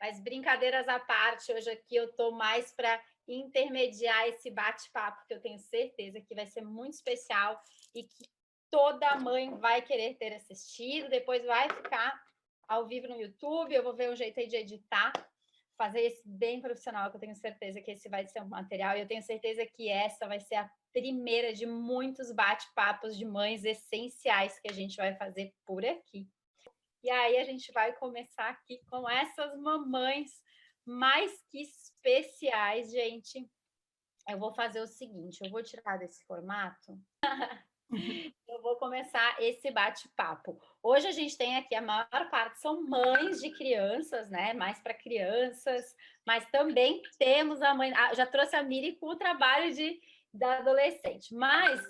Mas brincadeiras à parte, hoje aqui eu estou mais para intermediar esse bate-papo, que eu tenho certeza que vai ser muito especial e que toda mãe vai querer ter assistido, depois vai ficar ao vivo no YouTube, eu vou ver um jeito aí de editar, fazer esse bem profissional, que eu tenho certeza que esse vai ser um material, e eu tenho certeza que essa vai ser a primeira de muitos bate-papos de mães essenciais que a gente vai fazer por aqui. E aí a gente vai começar aqui com essas mamães mais que especiais, gente. Eu vou fazer o seguinte, eu vou tirar desse formato. Eu vou começar esse bate-papo. Hoje a gente tem aqui, a maior parte são mães de crianças, né? Mais para crianças, mas também temos a mãe. Já trouxe a Miri com o trabalho da adolescente. Mas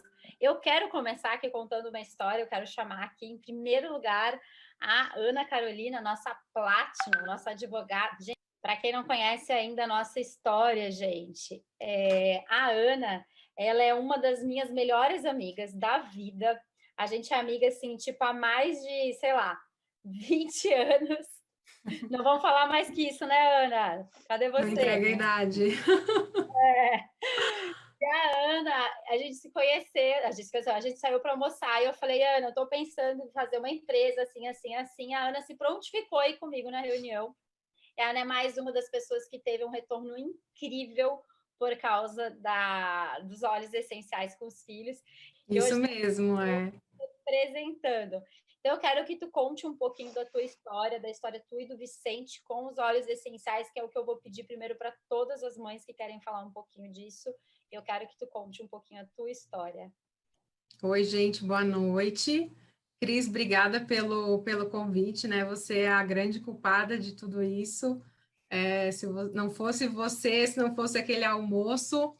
eu quero começar aqui contando uma história. Eu quero chamar aqui, em primeiro lugar, a Ana Carolina, nossa Platinum, nossa advogada. Para quem não conhece ainda a nossa história, gente, a Ana, ela é uma das minhas melhores amigas da vida. A gente é amiga, assim, tipo, há mais de, sei lá, 20 anos. Não vamos falar mais que isso, né, Ana? Cadê Não você? entrega a idade. E a Ana, a gente se conheceu, a gente saiu para almoçar e eu falei, Ana, eu estou pensando em fazer uma empresa assim, assim, assim. A Ana se prontificou aí comigo na reunião. A Ana é mais uma das pessoas que teve um retorno incrível por causa dos óleos essenciais com os filhos. E Isso hoje mesmo, é. apresentando. Então, eu quero que tu conte um pouquinho da tua história, da história tua e do Vicente com os óleos essenciais, que é o que eu vou pedir primeiro para todas as mães que querem falar um pouquinho disso. Eu quero que tu conte um pouquinho a tua história. Oi, gente, boa noite. Cris, obrigada pelo convite, né? Você é a grande culpada de tudo isso. Se não fosse você, se não fosse aquele almoço,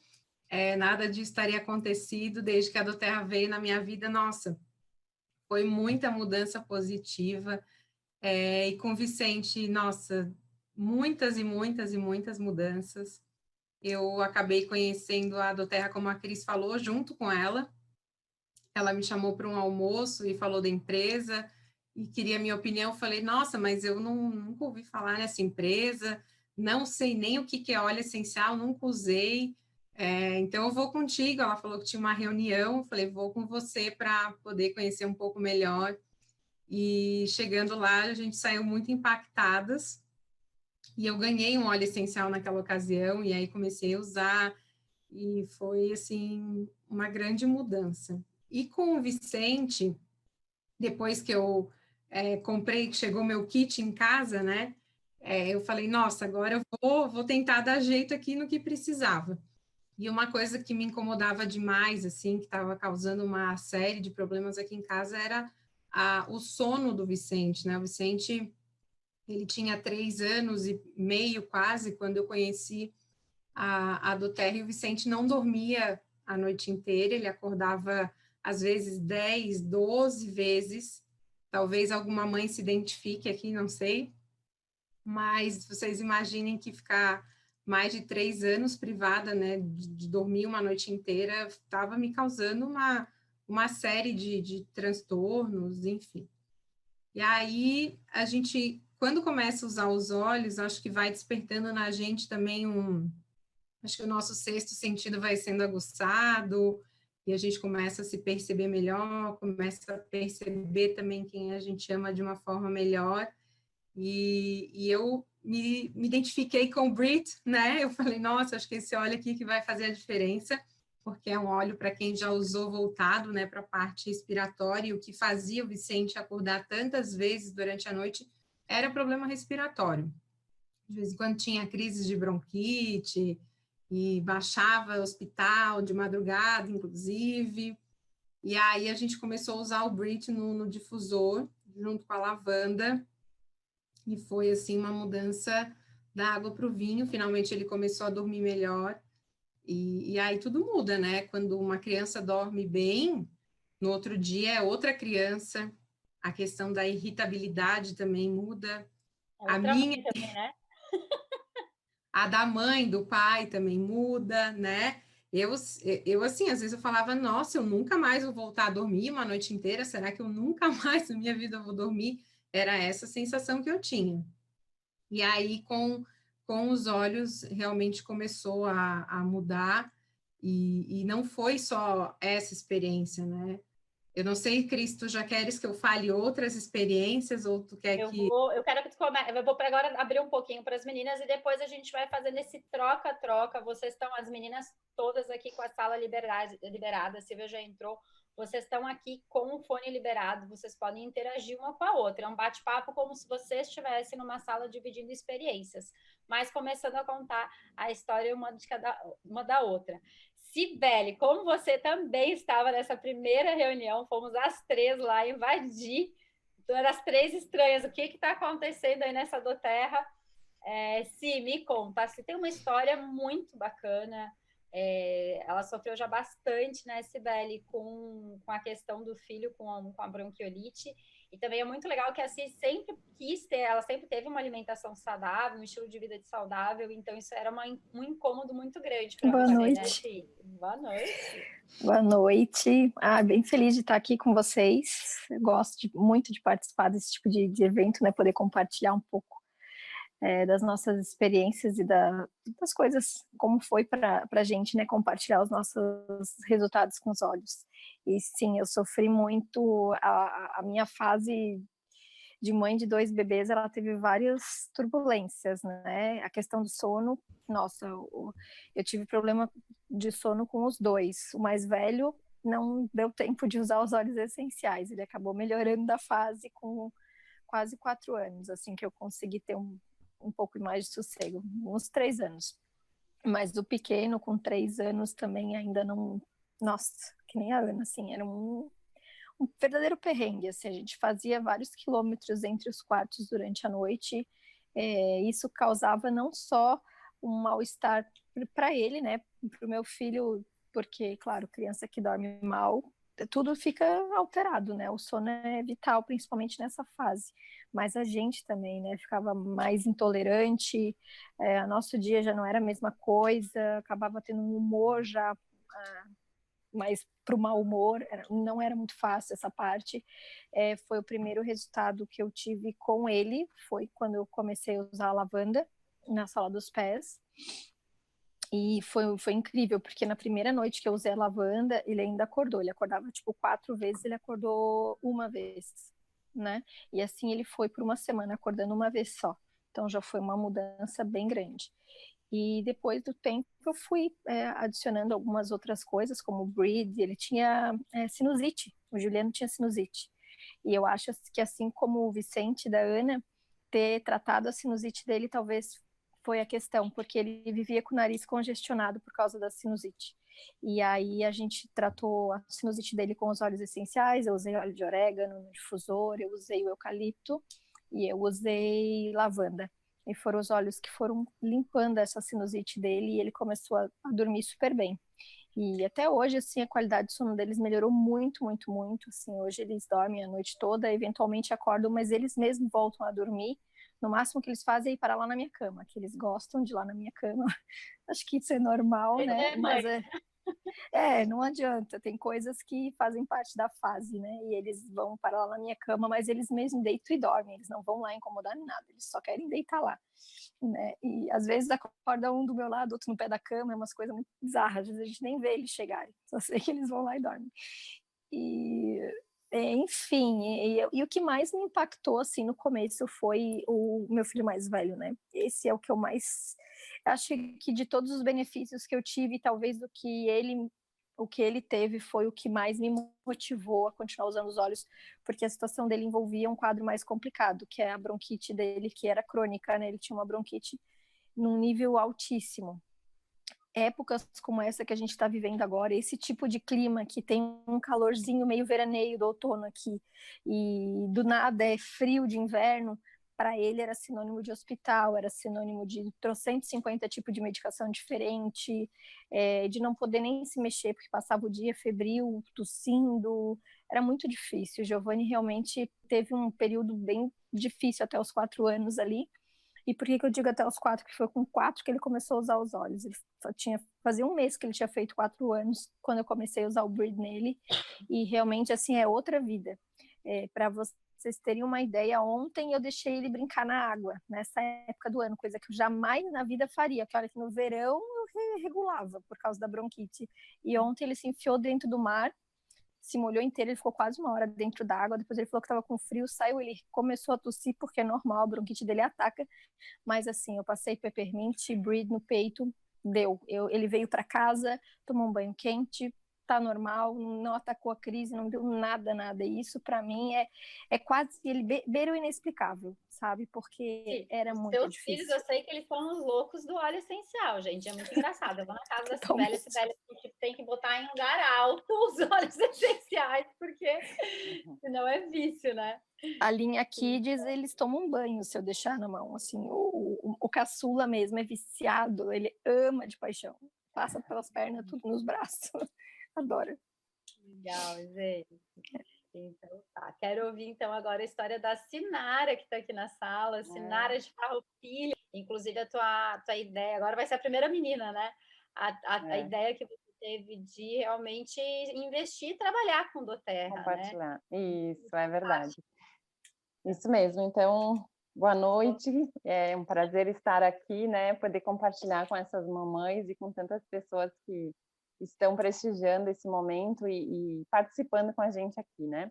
nada disso teria acontecido desde que a doTERRA veio na minha vida. Nossa, foi muita mudança positiva. E com o Vicente, nossa, muitas e muitas e muitas mudanças. Eu acabei conhecendo a doTERRA, como a Cris falou, junto com ela. Ela me chamou para um almoço e falou da empresa e queria minha opinião. Eu falei, nossa, mas eu nunca ouvi falar nessa empresa, não sei nem o que é óleo essencial, nunca usei. Então eu vou contigo. Ela falou que tinha uma reunião, eu falei, vou com você para poder conhecer um pouco melhor. E chegando lá, a gente saiu muito impactadas. E eu ganhei um óleo essencial naquela ocasião, e aí comecei a usar, e foi, assim, uma grande mudança. E com o Vicente, depois que eu comprei, que chegou meu kit em casa, né? Eu falei, nossa, agora eu vou tentar dar jeito aqui no que precisava. E uma coisa que me incomodava demais, assim, que estava causando uma série de problemas aqui em casa, era o sono do Vicente, né? O Vicente, ele tinha 3 anos e meio quase, quando eu conheci a doTERRA, e o Vicente não dormia a noite inteira, ele acordava às vezes 10, 12 vezes. Talvez alguma mãe se identifique aqui, não sei, mas vocês imaginem que ficar mais de 3 anos privada, né, de dormir uma noite inteira, estava me causando uma série de transtornos, enfim. E aí, a gente, quando começa a usar os olhos, acho que vai despertando na gente também acho que o nosso sexto sentido vai sendo aguçado, e a gente começa a se perceber melhor, começa a perceber também quem a gente ama de uma forma melhor, e eu me identifiquei com o Brit, né? Eu falei, nossa, acho que esse óleo aqui que vai fazer a diferença, porque é um óleo para quem já usou voltado, né, para a parte respiratória, e o que fazia o Vicente acordar tantas vezes durante a noite era problema respiratório. De vez em quando tinha crises de bronquite, e baixava o hospital de madrugada, inclusive. E aí a gente começou a usar o Brit no difusor, junto com a lavanda, e foi, assim, uma mudança da água para o vinho. Finalmente ele começou a dormir melhor, e aí tudo muda, né? Quando uma criança dorme bem, no outro dia é outra criança, a questão da irritabilidade também muda. É A outra minha, mãe também, né? a da mãe, do pai também muda, né? Eu, eu, assim, às vezes eu falava, nossa, eu nunca mais vou voltar a dormir uma noite inteira, será que eu nunca mais na minha vida vou dormir? Era essa a sensação que eu tinha. E aí, com os olhos, realmente começou a mudar, e não foi só essa experiência, né? Eu não sei, Cris, tu já queres que eu fale outras experiências, ou tu quer que... Eu quero que tu comece, eu vou agora abrir um pouquinho para as meninas e depois a gente vai fazendo esse troca-troca. Vocês estão, as meninas todas aqui com a sala liberada, a Silvia já entrou. Vocês estão aqui com o fone liberado, vocês podem interagir uma com a outra. É um bate-papo como se vocês estivessem numa sala dividindo experiências, mas começando a contar a história uma da outra. Cibele, como você também estava nessa primeira reunião, fomos as três lá invadir das três estranhas, o que está acontecendo aí nessa do Terra? Me conta, se tem uma história muito bacana. Ela sofreu já bastante, né, Cibele, com a questão do filho com a bronquiolite. E também é muito legal que a Ci sempre quis ter, ela sempre teve uma alimentação saudável, um estilo de vida saudável, então isso era um incômodo muito grande para você, né, Ci? Boa noite. Boa noite. Bem feliz de estar aqui com vocês. Eu gosto muito de participar desse tipo de evento, né? Poder compartilhar um pouco das nossas experiências e das coisas, como foi para a gente, né? Compartilhar os nossos resultados com os olhos. E sim, eu sofri muito. A minha fase de mãe de 2 bebês, ela teve várias turbulências, né? A questão do sono, nossa, eu tive problema de sono com os dois. O mais velho não deu tempo de usar os óleos essenciais, ele acabou melhorando da fase com quase 4 anos, assim que eu consegui ter um pouco mais de sossego, uns 3 anos. Mas o pequeno, com 3 anos, também ainda não... Nossa, que nem a Ana, assim, era um verdadeiro perrengue, assim, a gente fazia vários quilômetros entre os quartos durante a noite, isso causava não só um mal-estar para ele, né, para o meu filho, porque, claro, criança que dorme mal, tudo fica alterado, né, o sono é vital, principalmente nessa fase, mas a gente também, né, ficava mais intolerante, nosso dia já não era a mesma coisa, acabava tendo um humor já... mas para o mau humor, não era muito fácil essa parte. Foi o primeiro resultado que eu tive com ele, foi quando eu comecei a usar a lavanda na sala dos pés. E foi incrível, porque na primeira noite que eu usei a lavanda, ele ainda acordou. Ele acordava, tipo, 4 vezes, ele acordou uma vez, né? E assim ele foi por uma semana, acordando uma vez só. Então já foi uma mudança bem grande. E depois do tempo eu fui adicionando algumas outras coisas, como o Breed, ele tinha sinusite, o Juliano tinha sinusite. E eu acho que assim como o Vicente da Ana, ter tratado a sinusite dele talvez foi a questão, porque ele vivia com o nariz congestionado por causa da sinusite. E aí a gente tratou a sinusite dele com os óleos essenciais, eu usei óleo de orégano no difusor, eu usei o eucalipto e eu usei lavanda. E foram os óleos que foram limpando essa sinusite dele e ele começou a dormir super bem. E até hoje, assim, a qualidade de sono deles melhorou muito, muito, muito. Assim, hoje eles dormem a noite toda, eventualmente acordam, mas eles mesmos voltam a dormir. No máximo que eles fazem é ir parar lá na minha cama, que eles gostam de ir lá na minha cama. Acho que isso é normal, né? Mas não adianta. Tem coisas que fazem parte da fase, né? E eles vão parar lá na minha cama, mas eles mesmos deitam e dormem. Eles não vão lá incomodar em nada. Eles só querem deitar lá, né? E às vezes acorda um do meu lado, outro no pé da cama. É umas coisas muito bizarras. Às vezes a gente nem vê eles chegarem. Só sei que eles vão lá e dormem. E... enfim, e o que mais me impactou assim no começo foi o meu filho mais velho, né? Esse é o que eu mais acho que de todos os benefícios que eu tive, talvez o que ele teve foi o que mais me motivou a continuar usando os óleos, porque a situação dele envolvia um quadro mais complicado, que é a bronquite dele, que era crônica, né? Ele tinha uma bronquite num nível altíssimo. Épocas como essa que a gente está vivendo agora, esse tipo de clima que tem um calorzinho meio veraneio do outono aqui, e do nada é frio de inverno, para ele era sinônimo de hospital, era sinônimo de 350 tipos de medicação diferente, de não poder nem se mexer, porque passava o dia febril, tossindo, era muito difícil. O Giovanni realmente teve um período bem difícil até os 4 anos ali. E por que eu digo até os 4? Que foi com 4 que ele começou a usar os óleos. Ele fazia um mês que ele tinha feito 4 anos, quando eu comecei a usar o Breed nele. E realmente, assim, é outra vida. Para você vocês terem uma ideia, ontem eu deixei ele brincar na água, nessa época do ano, coisa que eu jamais na vida faria, que olha que no verão eu regulava por causa da bronquite. E ontem ele se enfiou dentro do mar, se molhou inteiro, ele ficou quase 1 hora dentro d'água, depois ele falou que estava com frio, saiu, ele começou a tossir, porque é normal, a bronquite dele ataca, mas assim, eu passei peppermint, breed no peito, deu. Ele veio para casa, tomou um banho quente, tá normal, não atacou a crise, não deu nada. E isso para mim é quase, ele beira o inexplicável, sabe? Porque Sim, era os muito seus difícil. filhos, eu sei que eles são os loucos do óleo essencial, gente. É muito engraçado. Eu vou na casa da Totalmente. Sibeli tipo, tem que botar em lugar alto os óleos essenciais, porque senão é vício, né? A linha Kids, eles tomam banho se eu deixar na mão, assim, o caçula mesmo é viciado, ele ama de paixão, passa pelas pernas, tudo nos braços, adora. Legal, gente. Então tá, quero ouvir então agora a história da Sinara, que está aqui na sala, Sinara de Farroupilha, inclusive a tua ideia, agora vai ser a primeira menina, né? A ideia que você teve de realmente investir e trabalhar com doTERRA, compartilhar. né? Isso, é verdade. Isso mesmo, então, boa noite, é um prazer estar aqui, né, poder compartilhar com essas mamães e com tantas pessoas que estão prestigiando esse momento e participando com a gente aqui, né.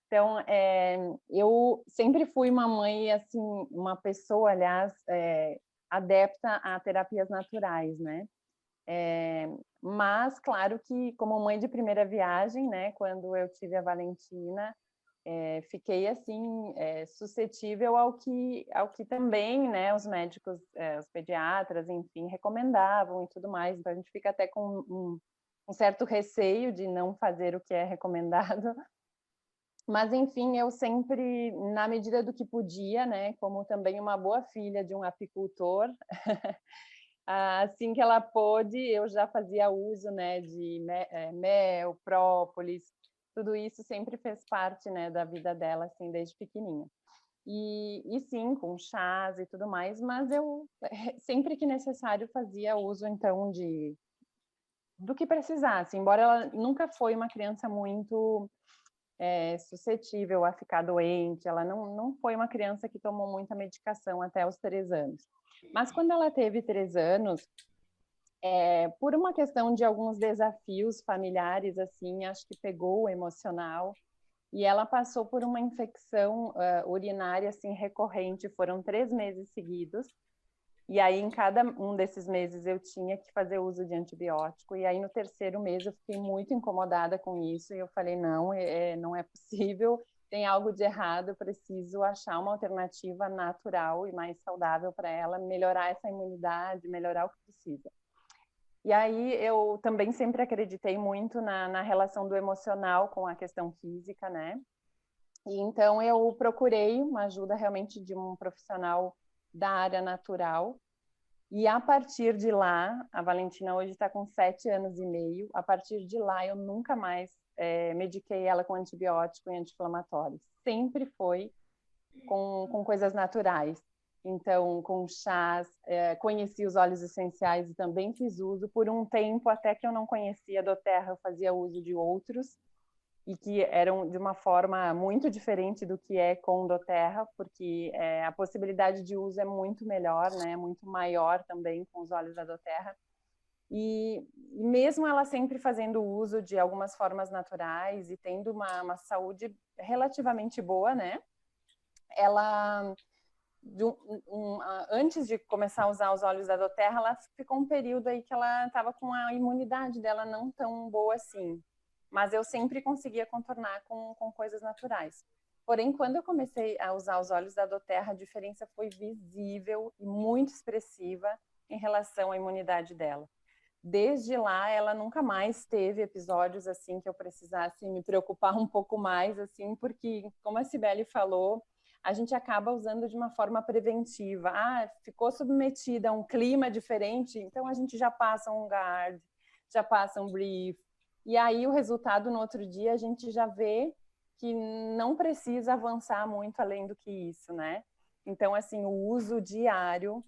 Então, eu sempre fui uma mãe, assim, uma pessoa, aliás, adepta a terapias naturais, né. Mas, claro que como mãe de primeira viagem, né, quando eu tive a Valentina, fiquei assim suscetível ao que também, né, os médicos, os pediatras, enfim, recomendavam e tudo mais. Então a gente fica até com um certo receio de não fazer o que é recomendado. Mas enfim, eu sempre, na medida do que podia, né, como também uma boa filha de um apicultor, assim que ela pôde, eu já fazia uso, né, de mel, própolis. Tudo isso sempre fez parte, né, da vida dela, assim, desde pequenininha. E sim, com chás e tudo mais, mas eu sempre que necessário fazia uso, então, do que precisasse. Embora ela nunca foi uma criança muito suscetível a ficar doente, ela não foi uma criança que tomou muita medicação até os 3 anos. Mas quando ela teve 3 anos, por uma questão de alguns desafios familiares, assim, acho que pegou o emocional, e ela passou por uma infecção urinária, assim, recorrente, foram 3 meses seguidos, e aí em cada um desses meses eu tinha que fazer uso de antibiótico, e aí no 3º mês eu fiquei muito incomodada com isso, e eu falei, não, não é possível, tem algo de errado, eu preciso achar uma alternativa natural e mais saudável para ela, melhorar essa imunidade, melhorar o que precisa. E aí eu também sempre acreditei muito na relação do emocional com a questão física, né? E então eu procurei uma ajuda realmente de um profissional da área natural. E a partir de lá, a Valentina hoje está com 7 anos e meio, a partir de lá eu nunca mais mediquei ela com antibiótico e anti-inflamatórios. Sempre foi com coisas naturais. Então, com chás, conheci os óleos essenciais e também fiz uso. Por um tempo, até que eu não conhecia a doTERRA, eu fazia uso de outros, e que eram de uma forma muito diferente do que é com doTERRA, porque a possibilidade de uso é muito melhor, né? Muito maior também com os óleos da doTERRA. E mesmo ela sempre fazendo uso de algumas formas naturais e tendo uma saúde relativamente boa, né? Ela, antes de começar a usar os óleos da doTERRA, ela ficou um período aí que ela estava com a imunidade dela não tão boa assim, mas eu sempre conseguia contornar com coisas naturais. Porém, quando eu comecei a usar os óleos da doTERRA, a diferença foi visível e muito expressiva em relação à imunidade dela. Desde lá, ela nunca mais teve episódios assim que eu precisasse me preocupar um pouco mais, assim, porque, como a Sibeli falou, a gente acaba usando de uma forma preventiva. Ficou submetida a um clima diferente, então a gente já passa um guard, já passa um brief, e aí o resultado no outro dia a gente já vê que não precisa avançar muito além do que isso, né? Então, assim, o uso diário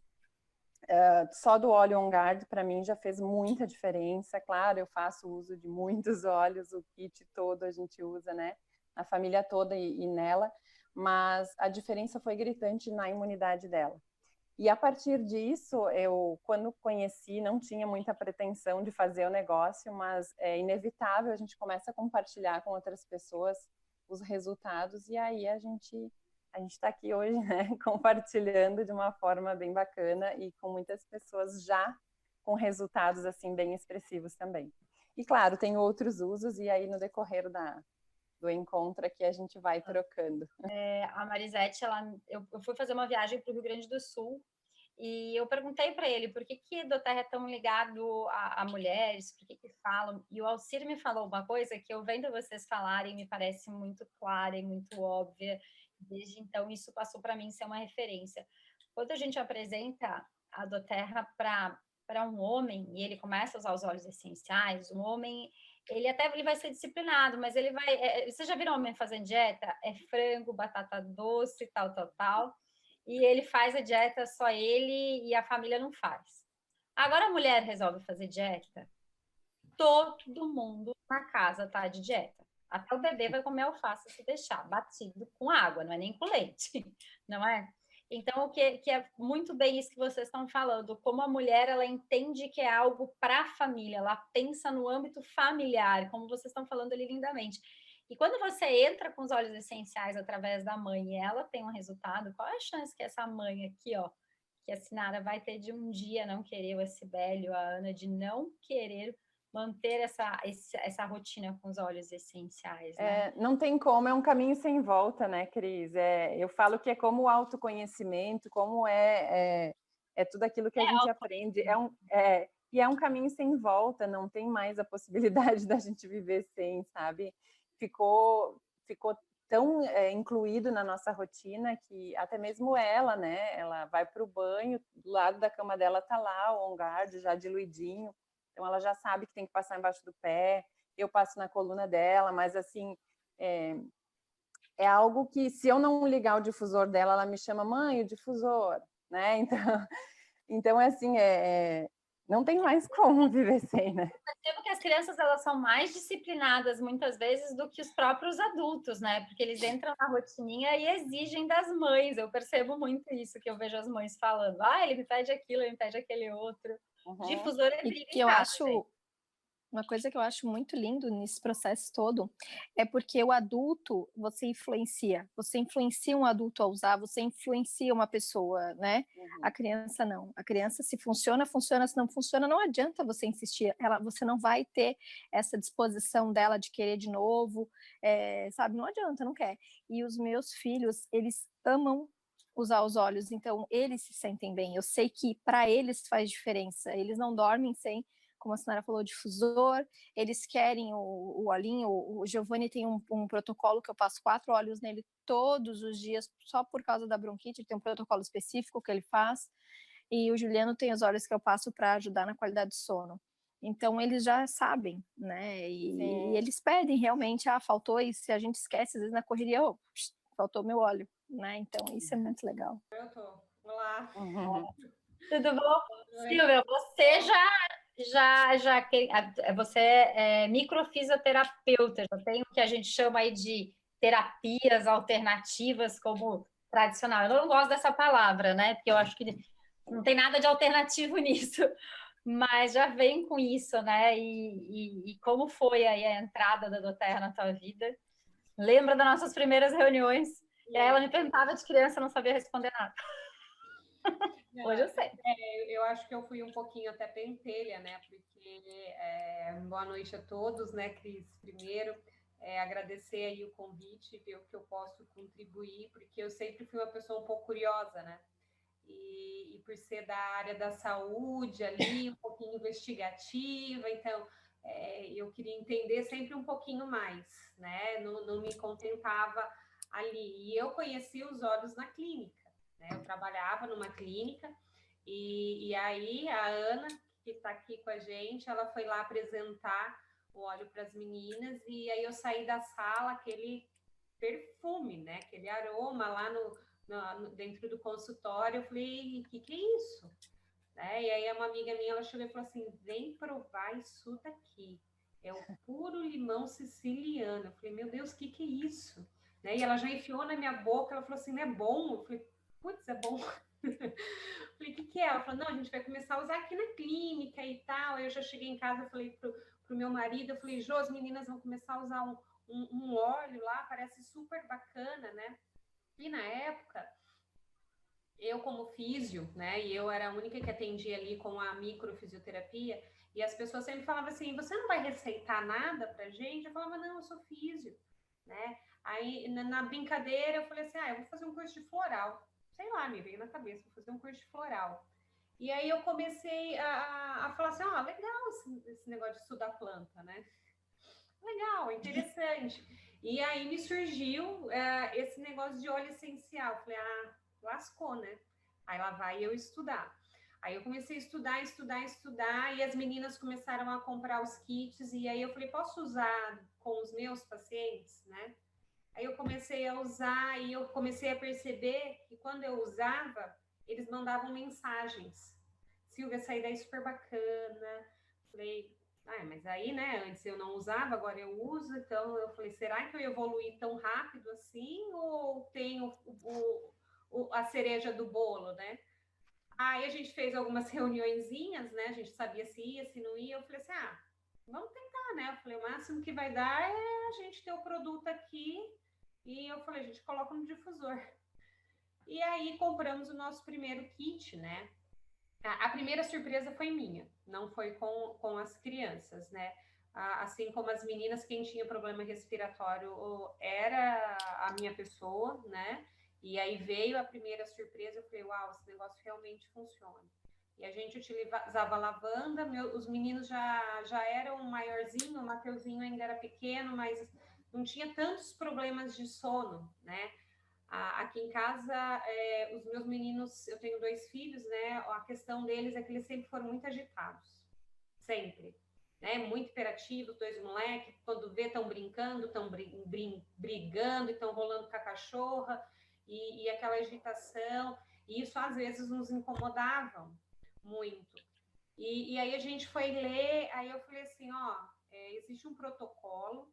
só do óleo On Guard, para mim, já fez muita diferença. Claro, eu faço uso de muitos óleos, o kit todo a gente usa, né? A família toda e nela. mas a diferença foi gritante na imunidade dela. E a partir disso, eu, quando conheci, não tinha muita pretensão de fazer o negócio, mas é inevitável, a gente começa a compartilhar com outras pessoas os resultados, e aí a gente está aqui hoje, né, compartilhando de uma forma bem bacana e com muitas pessoas já com resultados assim bem expressivos também. E claro, tem outros usos, e aí no decorrer do encontro aqui a gente vai trocando. A Marisete, eu fui fazer uma viagem para o Rio Grande do Sul e eu perguntei para ele por que a doTERRA é tão ligado a mulheres, por que falam, e o Alcir me falou uma coisa que eu vendo vocês falarem me parece muito clara e muito óbvia, desde então isso passou para mim ser uma referência. Quando a gente apresenta a doTERRA para um homem e ele começa a usar os óleos essenciais, um homem ele vai ser disciplinado, mas ele vai. Você já viu um homem fazendo dieta? É frango, batata doce, tal. E ele faz a dieta só ele e a família não faz. Agora a mulher resolve fazer dieta, todo mundo na casa tá de dieta. Até o bebê vai comer alface se deixar, batido com água, não é nem com leite, não é? Então, o que é muito bem isso que vocês estão falando, como a mulher, ela entende que é algo para a família, ela pensa no âmbito familiar, como vocês estão falando ali lindamente. E quando você entra com os óleos essenciais através da mãe e ela tem um resultado, qual é a chance que essa mãe aqui, ó, que a Sinara vai ter de um dia não querer, o Sibélio, a Ana, de não querer manter essa rotina com os óleos essenciais, né? Não tem como, é um caminho sem volta, né, Cris? Eu falo que é como o autoconhecimento, como é tudo aquilo que a gente aprende. E é um caminho sem volta, não tem mais a possibilidade da gente viver sem, sabe? Ficou tão incluído na nossa rotina que até mesmo ela, né? Ela vai para o banho, do lado da cama dela tá lá o On Guard já diluidinho, então ela já sabe que tem que passar embaixo do pé. Eu passo na coluna dela, mas assim, é algo que se eu não ligar o difusor dela, ela me chama, mãe, o difusor, né? Então assim, não tem mais como viver sem, né? Eu percebo que as crianças, elas são mais disciplinadas muitas vezes do que os próprios adultos, né? Porque eles entram na rotininha e exigem das mães. Eu percebo muito isso, que eu vejo as mães falando. Ele me pede aquilo, ele me pede aquele outro. Uhum. Difusor é briga que em eu casa, acho gente. Uma coisa que eu acho muito lindo nesse processo todo é porque o adulto você influencia um adulto a usar, você influencia uma pessoa, né? Uhum. A criança não. A criança, se funciona, funciona, se não funciona, não adianta você insistir. Você não vai ter essa disposição dela de querer de novo, sabe? Não adianta, não quer. E os meus filhos, eles amam usar os óleos, então eles se sentem bem. Eu sei que para eles faz diferença. Eles não dormem sem, como a senhora falou, difusor, eles querem o olhinho, o Giovanni tem um protocolo que eu passo 4 óleos nele todos os dias, só por causa da bronquite, ele tem um protocolo específico que ele faz, e o Juliano tem os óleos que eu passo para ajudar na qualidade do sono. Então, eles já sabem, né, e eles pedem realmente, faltou, e se a gente esquece, às vezes na correria, faltou meu óleo, né, então isso é muito legal. Eu tô. Olá. Uhum. Tudo bom? Silvia, você você é microfisioterapeuta, já tem o que a gente chama aí de terapias alternativas como tradicional. Eu não gosto dessa palavra, né? Porque eu acho que não tem nada de alternativo nisso, mas já vem com isso, né? E como foi aí a entrada da doTERRA na tua vida? Lembra das nossas primeiras reuniões? E aí ela me perguntava de criança, eu não sabia responder nada. Hoje eu sei. Eu acho que eu fui um pouquinho até pentelha, né? Porque boa noite a todos, né, Cris? Primeiro, agradecer aí o convite, ver o que eu posso contribuir, porque eu sempre fui uma pessoa um pouco curiosa, né? E por ser da área da saúde ali, um pouquinho investigativa, então eu queria entender sempre um pouquinho mais, né? Não me contentava ali. E eu conheci os olhos na clínica, né? Eu trabalhava numa clínica e aí a Ana, que está aqui com a gente, ela foi lá apresentar o óleo para as meninas e aí eu saí da sala, aquele perfume, né? Aquele aroma lá dentro do consultório, eu falei, o que é isso? Né? E aí uma amiga minha, ela chegou e falou assim, vem provar isso daqui, é o puro limão siciliano. Eu falei, meu Deus, o que é isso? né? E ela já enfiou na minha boca, ela falou assim, não é bom? Eu falei, putz, é bom. Falei, o que é? Ela falou, não, a gente vai começar a usar aqui na clínica e tal. Aí eu já cheguei em casa, falei pro meu marido, eu falei, Jô, as meninas vão começar a usar um óleo lá, parece super bacana, né? E na época, eu como físio, né, e eu era a única que atendia ali com a microfisioterapia, e as pessoas sempre falavam assim, você não vai receitar nada pra gente? Eu falava, não, eu sou físio, né? Aí, na brincadeira, eu falei assim, eu vou fazer um curso de floral. Sei lá, me veio na cabeça, vou fazer um curso de floral. E aí eu comecei a falar assim, legal esse negócio de estudar planta, né? Legal, interessante. E aí me surgiu esse negócio de óleo essencial. Falei, lascou, né? Aí lá vai eu estudar. Aí eu comecei a estudar, e as meninas começaram a comprar os kits, e aí eu falei, posso usar com os meus pacientes, né? Aí eu comecei a usar, e eu comecei a perceber que quando eu usava, eles mandavam mensagens. Silvia, essa ideia é super bacana. Falei, mas aí, né, antes eu não usava, agora eu uso, então eu falei, será que eu evoluí tão rápido assim, ou tem a cereja do bolo, né? Aí a gente fez algumas reuniõezinhas, né, a gente sabia se ia, se não ia, eu falei assim, vamos tentar, né? Eu falei, o máximo que vai dar é a gente ter o produto aqui, e eu falei, a gente coloca no difusor. E aí compramos o nosso primeiro kit, né? A primeira surpresa foi minha, não foi com as crianças, né? Assim como as meninas, quem tinha problema respiratório era a minha pessoa, né? E aí veio a primeira surpresa, eu falei, uau, esse negócio realmente funciona. E a gente utilizava lavanda, os meninos já eram maiorzinho, o Mateuzinho ainda era pequeno, mas não tinha tantos problemas de sono, né? Aqui em casa, os meus meninos, eu tenho 2 filhos, né? A questão deles é que eles sempre foram muito agitados, sempre, né? Muito hiperativos, 2 moleques, quando vê estão brincando, estão brigando, estão rolando com a cachorra, e aquela agitação, e isso às vezes nos incomodava muito. E aí a gente foi ler, aí eu falei assim, existe um protocolo,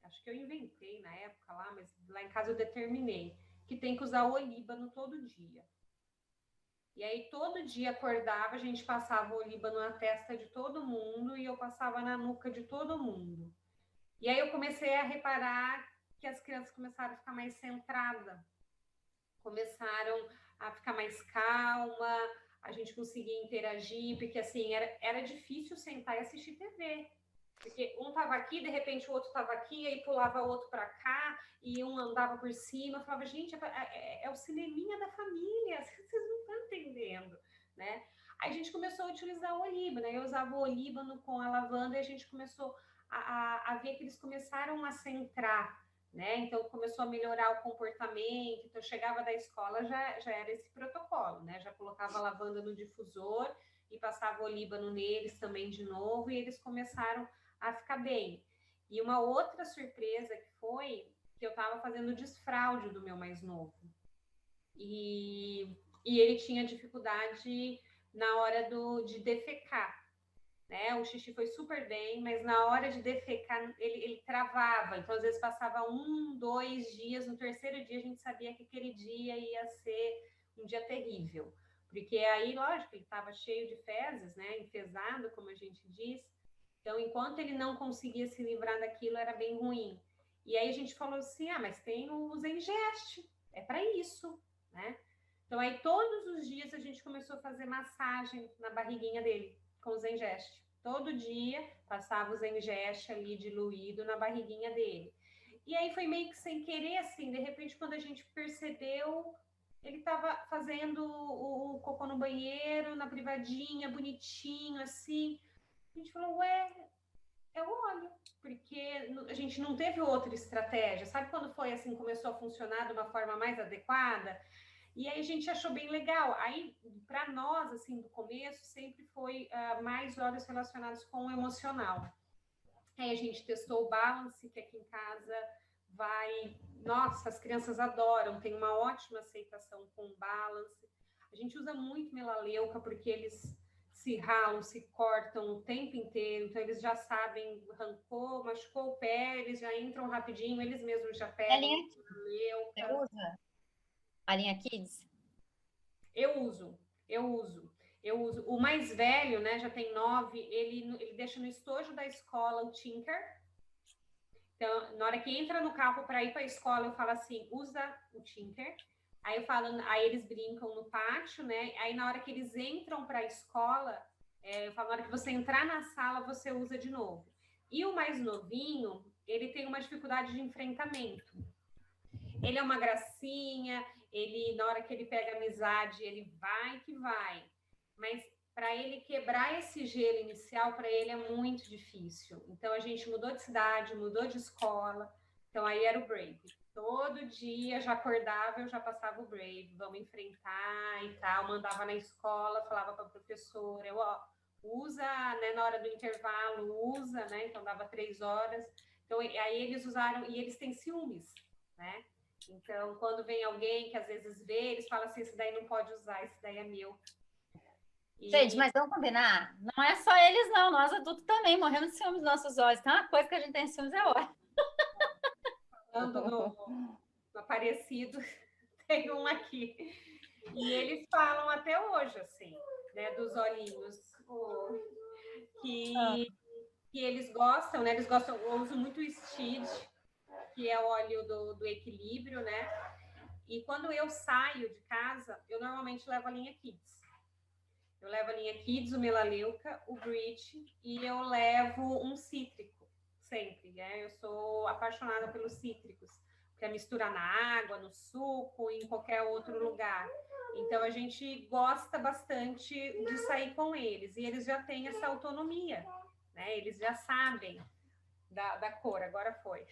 acho que eu inventei na época lá, mas lá em casa eu determinei, que tem que usar o olíbano todo dia. E aí, todo dia acordava, a gente passava o olíbano na testa de todo mundo e eu passava na nuca de todo mundo. E aí eu comecei a reparar que as crianças começaram a ficar mais centradas, começaram a ficar mais calma, a gente conseguia interagir, porque assim, era difícil sentar e assistir TV. Porque um estava aqui, de repente o outro estava aqui, aí pulava o outro para cá, e um andava por cima. Eu falava, gente, é o cineminha da família, vocês não estão entendendo, né? Aí a gente começou a utilizar o olíbano, né? Eu usava o olíbano com a lavanda e a gente começou a ver que eles começaram a centrar, né? Então começou a melhorar o comportamento. Então chegava da escola, já era esse protocolo, né? Já colocava a lavanda no difusor e passava o olíbano neles também de novo, e eles começaram a ficar bem. E uma outra surpresa que foi que eu estava fazendo desfraude do meu mais novo. E ele tinha dificuldade na hora de defecar, né? O xixi foi super bem, mas na hora de defecar ele travava. Então, às vezes, passava 1, 2 dias, no terceiro dia a gente sabia que aquele dia ia ser um dia terrível. Porque aí, lógico, ele estava cheio de fezes, né? Enfesado, como a gente diz. Então, enquanto ele não conseguia se livrar daquilo, era bem ruim. E aí a gente falou assim, mas tem o Zengest, é para isso, né? Então, aí todos os dias a gente começou a fazer massagem na barriguinha dele, com o Zengest. Todo dia passava o Zengest ali diluído na barriguinha dele. E aí foi meio que sem querer, assim, de repente, quando a gente percebeu, ele estava fazendo o cocô no banheiro, na privadinha, bonitinho, assim. A gente falou, é o óleo, porque a gente não teve outra estratégia. Sabe quando foi assim, começou a funcionar de uma forma mais adequada? E aí a gente achou bem legal. Aí, para nós, assim, do começo, sempre foi mais óleos relacionados com o emocional. Aí a gente testou o Balance, que aqui em casa vai... Nossa, as crianças adoram, tem uma ótima aceitação com o Balance. A gente usa muito melaleuca, porque eles se ralam, se cortam o tempo inteiro, então eles já sabem, arrancou, machucou o pé, eles já entram rapidinho, eles mesmos já A pegam. linha Kids, você usa? A linha Kids? Eu uso. O mais velho, né, já tem 9, ele deixa no estojo da escola o Tinker. Então, na hora que entra no carro para ir para a escola, eu falo assim, usa o Tinker. Aí eu falo, aí eles brincam no pátio, né? Aí na hora que eles entram para a escola, eu falo, na hora que você entrar na sala, você usa de novo. E o mais novinho, ele tem uma dificuldade de enfrentamento. Ele é uma gracinha, ele, na hora que ele pega amizade, ele vai que vai. Mas para ele quebrar esse gelo inicial, para ele é muito difícil. Então a gente mudou de cidade, mudou de escola. Então aí era o Brave. Todo dia já acordava, eu já passava o Brave, vamos enfrentar e tal. Mandava na escola, falava para a professora, eu, ó, usa, né, na hora do intervalo, usa, né? Então dava 3 horas. Então aí eles usaram, e eles têm ciúmes, né? Então, quando vem alguém que às vezes vê, eles falam assim, esse daí não pode usar, esse daí é meu. E... Gente, mas vamos combinar? Não é só eles, não. Nós adultos também morremos de ciúmes dos nossos olhos. Tem uma coisa que a gente tem ciúmes é olho. Falando no Aparecido, tem um aqui. E eles falam até hoje, assim, né, dos olhinhos, que eles gostam, né? Eles gostam, eu uso muito o Steed, que é o óleo do equilíbrio, né? E quando eu saio de casa, eu normalmente levo a linha Kids. Eu levo a linha Kids, o Melaleuca, o Bridge e eu levo um cítrico, sempre, né? Eu sou apaixonada pelos cítricos, para misturar na água, no suco, em qualquer outro lugar. Então, a gente gosta bastante de sair com eles. E eles já têm essa autonomia, né? Eles já sabem da cor, agora foi.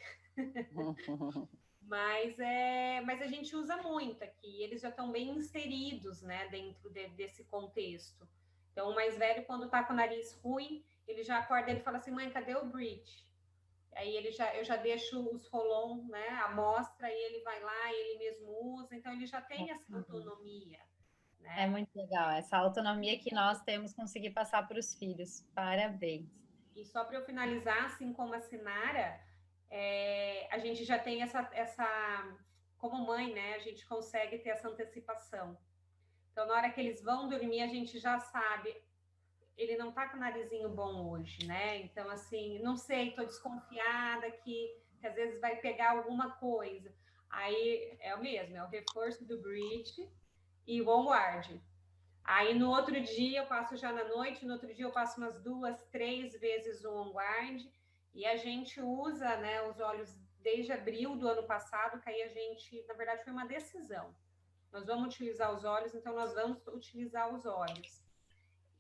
Mas a gente usa muito aqui, eles já estão bem inseridos, né, dentro desse contexto. Então, o mais velho, quando tá com o nariz ruim, ele já acorda, ele fala assim, mãe, cadê o Bridge? Aí eu já deixo os Rolon, né, a amostra, e ele vai lá, ele mesmo usa, então ele já tem essa autonomia. Né? É muito legal, essa autonomia que nós temos conseguir passar para os filhos. Parabéns. E só para eu finalizar, assim como a Sinara, a gente já tem essa, como mãe, né? A gente consegue ter essa antecipação. Então, na hora que eles vão dormir, a gente já sabe, ele não tá com o narizinho bom hoje, né? Então, assim, não sei, tô desconfiada que às vezes vai pegar alguma coisa. Aí é o mesmo, é o reforço do Bridge e o Onward. Aí no outro dia eu passo já na noite, no outro dia eu passo umas 2, 3 vezes o On-Guard, e a gente usa, né, os óleos desde abril do ano passado, que aí a gente, na verdade, foi uma decisão. Nós vamos utilizar os óleos, então nós vamos utilizar os óleos.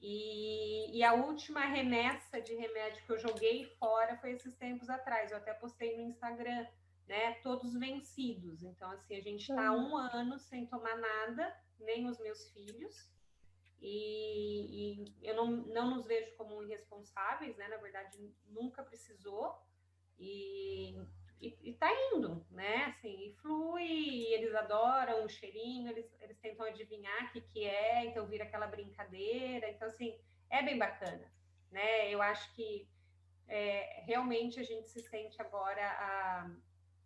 E a última remessa de remédio que eu joguei fora foi esses tempos atrás, eu até postei no Instagram, né, todos vencidos. Então, assim, a gente está há 1 ano sem tomar nada, nem os meus filhos, e eu não nos vejo como irresponsáveis, né? Na verdade, nunca precisou, e tá indo, né? Assim, e flui, e eles adoram o cheirinho, eles tentam adivinhar o que é, então vira aquela brincadeira, então assim, é bem bacana, né? Eu acho que realmente a gente se sente agora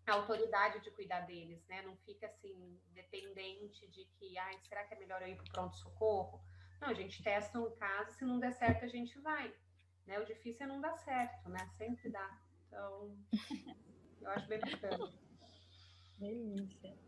a autoridade de cuidar deles, né? Não fica assim, dependente de que, ai, será que é melhor eu ir para o pronto-socorro? Não, a gente testa em casa, se não der certo, a gente vai. Né? O difícil é não dar certo, né? Sempre dá. Então, eu acho bem bacana. Delícia.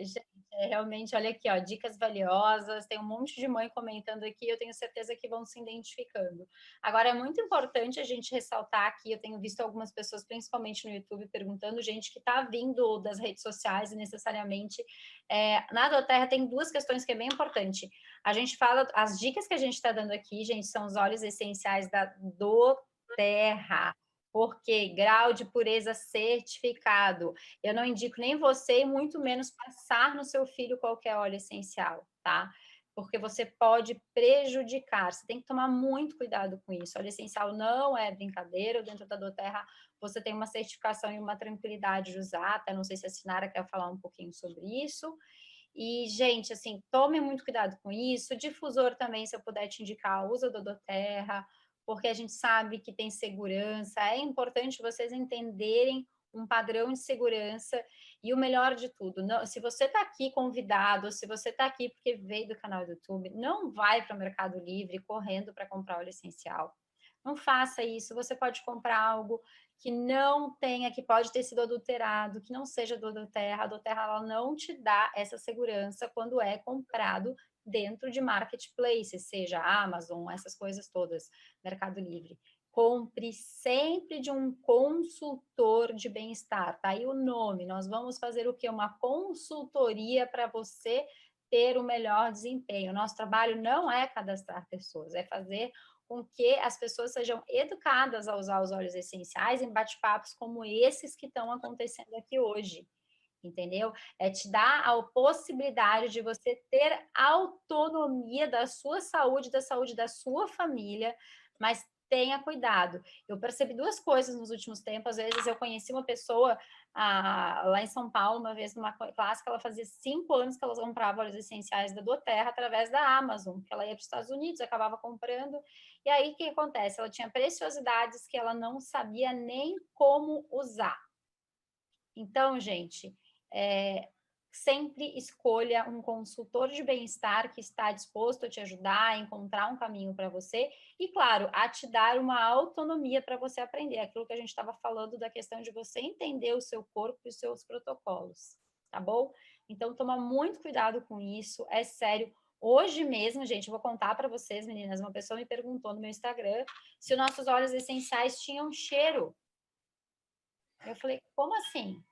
Gente, realmente, olha aqui, ó, dicas valiosas, tem um monte de mãe comentando aqui, eu tenho certeza que vão se identificando. Agora, é muito importante a gente ressaltar aqui, eu tenho visto algumas pessoas, principalmente no YouTube, perguntando, gente que está vindo das redes sociais e necessariamente, na doTERRA tem 2 questões que é bem importante. A gente fala, as dicas que a gente está dando aqui, gente, são os óleos essenciais da doTERRA, porque grau de pureza certificado. Eu não indico nem você, e muito menos passar no seu filho qualquer óleo essencial, tá? Porque você pode prejudicar, você tem que tomar muito cuidado com isso. Óleo essencial não é brincadeira, dentro da doTERRA você tem uma certificação e uma tranquilidade de usar, até não sei se a Sinara quer falar um pouquinho sobre isso. E, gente, assim, tome muito cuidado com isso. Difusor também, se eu puder te indicar, usa do Doterra, porque a gente sabe que tem segurança. É importante vocês entenderem um padrão de segurança e o melhor de tudo, não, se você está aqui convidado, se você está aqui porque veio do canal do YouTube, não vai para o Mercado Livre correndo para comprar óleo essencial. Não faça isso, você pode comprar algo que não tenha, que pode ter sido adulterado, que não seja do Doterra. A Doterra ela não te dá essa segurança quando é comprado dentro de marketplaces, seja Amazon, essas coisas todas, Mercado Livre. Compre sempre de um consultor de bem-estar, tá aí o nome. Nós vamos fazer o quê? Uma consultoria para você ter o melhor desempenho. Nosso trabalho não é cadastrar pessoas, é fazer com que as pessoas sejam educadas a usar os óleos essenciais em bate-papos como esses que estão acontecendo aqui hoje, entendeu? É te dar a possibilidade de você ter autonomia da sua saúde, da saúde da sua família, mas tenha cuidado. Eu percebi duas coisas nos últimos tempos. Às vezes eu conheci uma pessoa lá em São Paulo, uma vez numa classe, que ela fazia 5 anos que ela comprava óleos essenciais da Doterra através da Amazon, que ela ia para os Estados Unidos, acabava comprando. E aí, o que acontece? Ela tinha preciosidades que ela não sabia nem como usar. Então, gente, sempre escolha um consultor de bem-estar que está disposto a te ajudar a encontrar um caminho para você e, claro, a te dar uma autonomia para você aprender. Aquilo que a gente estava falando da questão de você entender o seu corpo e os seus protocolos, tá bom? Então, toma muito cuidado com isso, é sério. Hoje mesmo, gente, eu vou contar para vocês, meninas, uma pessoa me perguntou no meu Instagram se os nossos óleos essenciais tinham cheiro. Eu falei, como assim?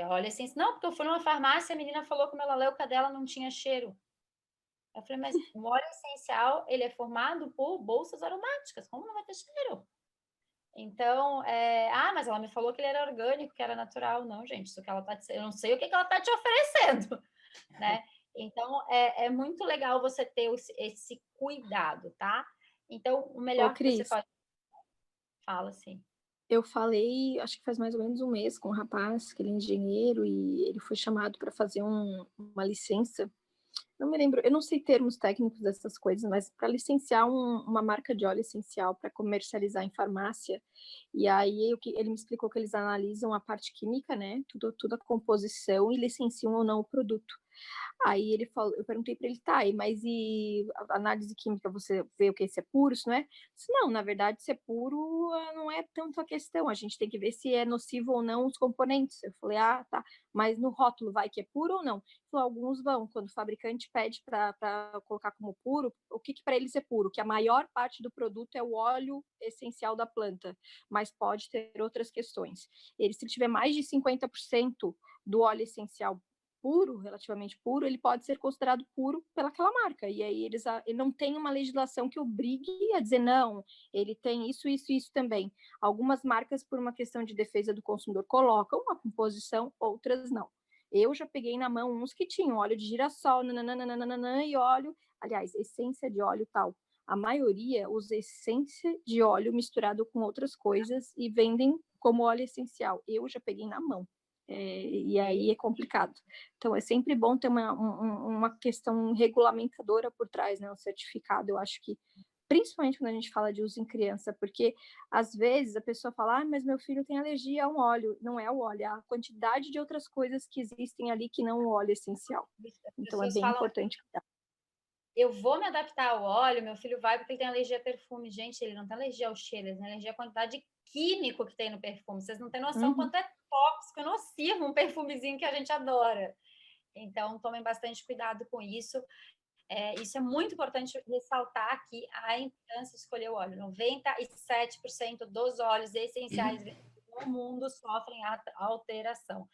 Óleo essencial? Não, porque eu fui numa farmácia, a menina falou que o melaleuca dela não tinha cheiro. Eu falei, mas o óleo essencial, ele é formado por bolsas aromáticas, como não vai ter cheiro? Então, mas ela me falou que ele era orgânico, que era natural. Não, gente, isso que ela tá, eu não sei o que ela está te oferecendo, né? Então, é muito legal você ter esse cuidado, tá? Então, o melhor que você Cris, pode... Fala, assim. eu falei, acho que faz mais ou menos um mês com um rapaz, que ele é engenheiro, e ele foi chamado para fazer uma licença. Não me lembro, eu não sei termos técnicos dessas coisas, mas para licenciar uma marca de óleo essencial para comercializar em farmácia. E aí ele me explicou que eles analisam a parte química, né? Tudo a composição e licenciam ou não o produto. Aí ele falou, eu perguntei para ele, tá, mas e a análise química, você vê o que se é puro, se não é? Disse, não, na verdade, se é puro não é tanto a questão, a gente tem que ver se é nocivo ou não os componentes. Eu falei, tá, mas no rótulo vai que é puro ou não? Ele falou, alguns vão, quando o fabricante pede para colocar como puro, o que para eles é puro? Que a maior parte do produto é o óleo essencial da planta, mas pode ter outras questões. Se ele tiver mais de 50% do óleo essencial puro, relativamente puro, ele pode ser considerado puro pelaquela marca. E aí ele não tem uma legislação que obrigue a dizer não, ele tem isso, isso e isso também. Algumas marcas, por uma questão de defesa do consumidor, colocam uma composição, outras não. Eu já peguei na mão uns que tinham óleo de girassol, nananana, e óleo, aliás, essência de óleo tal. A maioria usa essência de óleo misturado com outras coisas e vendem como óleo essencial. Eu já peguei na mão. E aí é complicado. Então, é sempre bom ter uma questão regulamentadora por trás, né? Um certificado, eu acho que, principalmente quando a gente fala de uso em criança, porque, às vezes, a pessoa fala, mas meu filho tem alergia a um óleo. Não é o óleo, é a quantidade de outras coisas que existem ali que não o óleo essencial. Então, é bem importante cuidar. Eu vou me adaptar ao óleo, meu filho vai porque ele tem alergia a perfume. Gente, ele não tem alergia ao cheiro, ele tem alergia à quantidade de químico que tem no perfume. Vocês não têm noção quanto é tóxico e nocivo um perfumezinho que a gente adora. Então, tomem bastante cuidado com isso. Isso é muito importante ressaltar aqui a importância de escolher o óleo. 97% dos óleos essenciais no mundo sofrem alteração.